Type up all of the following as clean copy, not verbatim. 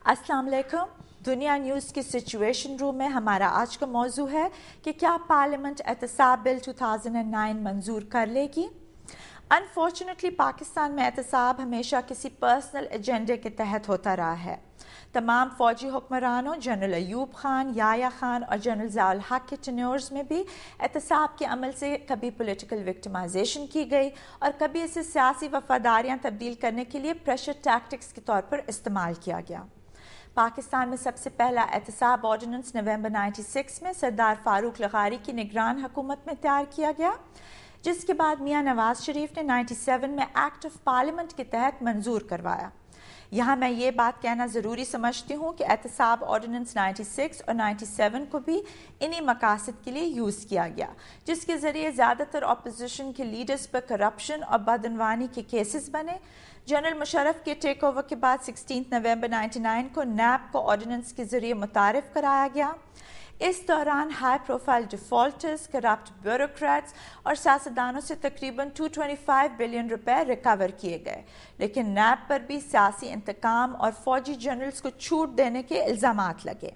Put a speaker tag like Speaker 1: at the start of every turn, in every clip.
Speaker 1: अस्सलाम वालेकुम। दुनिया न्यूज़ के सिचुएशन रूम में हमारा आज का मौजू है कि क्या पार्लियामेंट एहतसाब बिल 2009 मंजूर कर लेगी। अनफॉर्चुनेटली पाकिस्तान में एहतसाब हमेशा किसी पर्सनल एजेंडे के तहत होता रहा है। तमाम फौजी हुक्मरानों जनरल अयूब खान, याया खान और जनरल ज़ियाउल हक के टेन्योर्स में भी एहतसाब के अमल से कभी पॉलिटिकल विक्टिमाइजेशन की गई और कभी इसे सियासी वफादारियाँ तब्दील करने के लिए प्रेशर टैक्टिक्स के तौर पर इस्तेमाल किया गया। पाकिस्तान में सबसे पहला एहतसाब ऑर्डिनेंस नवंबर 96 में सरदार फारूक लगारी की निगरान हुकूमत में तैयार किया गया, जिसके बाद मियां नवाज शरीफ ने 97 में एक्ट ऑफ पार्लियामेंट के तहत मंजूर करवाया। यहाँ मैं ये बात कहना ज़रूरी समझती हूँ कि एहतसाब ऑर्डिनेंस 96 और 97 को भी इन्हीं मकासद के लिए यूज़ किया गया, जिसके ज़रिए ज़्यादातर अपोजिशन के लीडर्स पर करप्शन और बदअनवानी के केसेस बने। जनरल मुशर्रफ के टेक ओवर के बाद 16 नवंबर 99 को नैब को ऑर्डिनेंस के ज़रिए मुतारिफ कराया गया। इस दौरान high profile defaulters, corrupt bureaucrats और सियासतदानों से तकरीबन 225 बिलियन रुपए रिकवर किए गए, लेकिन नैब पर भी सियासी इंतकाम और फौजी जनरल्स को छूट देने के इल्ज़ामात लगे।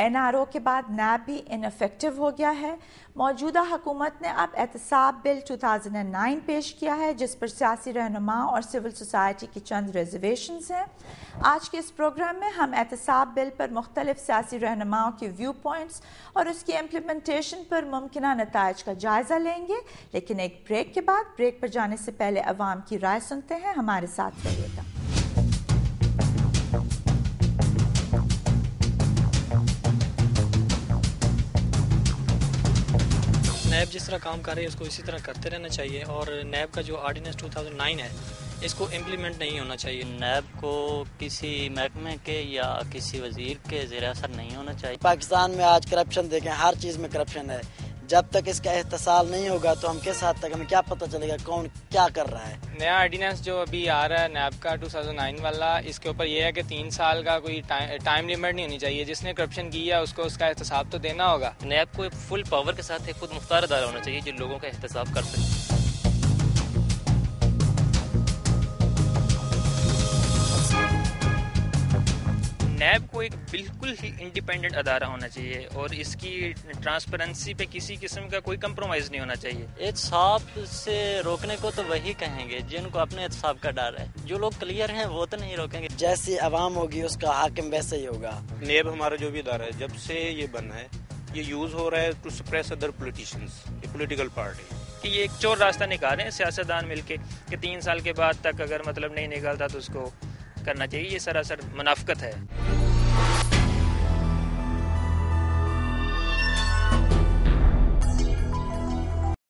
Speaker 1: NRO के बाद नैब भी इनफेक्टिव हो गया है। मौजूदा हुकूमत ने अब एहतसाब बिल 2009 पेश किया है, जिस पर सियासी रहनुमा और सिविल सोसाइटी की चंद रिजर्वेशंस हैं। आज के इस प्रोग्राम में हम एहतसाब बिल पर मुख्तलिफ सियासी रहनुमाओं के व्यू पॉइंट्स और उसकी इम्प्लीमेंटेशन पर मुमकिना नताइज का जायज़ा लेंगे, लेकिन एक ब्रेक के बाद। ब्रेक पर जाने से पहले अवाम की राय सुनते हैं। हमारे साथ रहिएगा।
Speaker 2: नैब जिस तरह काम कर रही है उसको इसी तरह करते रहना चाहिए, और नैब का जो ऑर्डिनेंस 2009 है इसको इम्प्लीमेंट नहीं होना चाहिए।
Speaker 3: नैब को किसी महकमे के या किसी वजीर के ज़ेर असर नहीं होना चाहिए।
Speaker 4: पाकिस्तान में आज करप्शन देखें, हर चीज़ में करप्शन है। जब तक इसका एहतसाब नहीं होगा तो हम किस हद तक, हमें क्या पता चलेगा कौन क्या कर रहा है।
Speaker 5: नया ऑर्डिनेंस जो अभी आ रहा है नैब का 2009 वाला, इसके ऊपर यह है कि 3 साल का कोई टाइम लिमिट नहीं होनी चाहिए। जिसने करप्शन किया उसको उसका एहतसाब तो देना होगा।
Speaker 3: नैब को फुल पावर के साथ एक खुद मुख्तार अदारा होना चाहिए जो लोगों का एहतसाब कर सके।
Speaker 2: नैब को एक बिल्कुल ही इंडिपेंडेंट अदारा होना चाहिए और इसकी ट्रांसपेरेंसी पे किसी किस्म का कोई कंप्रोमाइज़ नहीं होना चाहिए।
Speaker 3: एहतसाब से रोकने को तो वही कहेंगे जिनको अपने एहतसाब का डर है। जो लोग क्लियर हैं वो तो नहीं रोकेंगे।
Speaker 4: जैसी आवाम होगी उसका हाकिम वैसे ही होगा।
Speaker 6: नैब हमारा जो भी अदारा है, जब से ये बना है ये यूज़ हो रहा है टू सप्रेस अदर पॉलिटिशियंस, ये पॉलिटिकल पार्टी
Speaker 2: कि ये एक चोर रास्ता निकाल रहे हैं सियासतदान मिलके कि 3 साल के बाद तक अगर मतलब नहीं निकालता तो उसको करना चाहिए। ये सरासर मुनाफिकत है।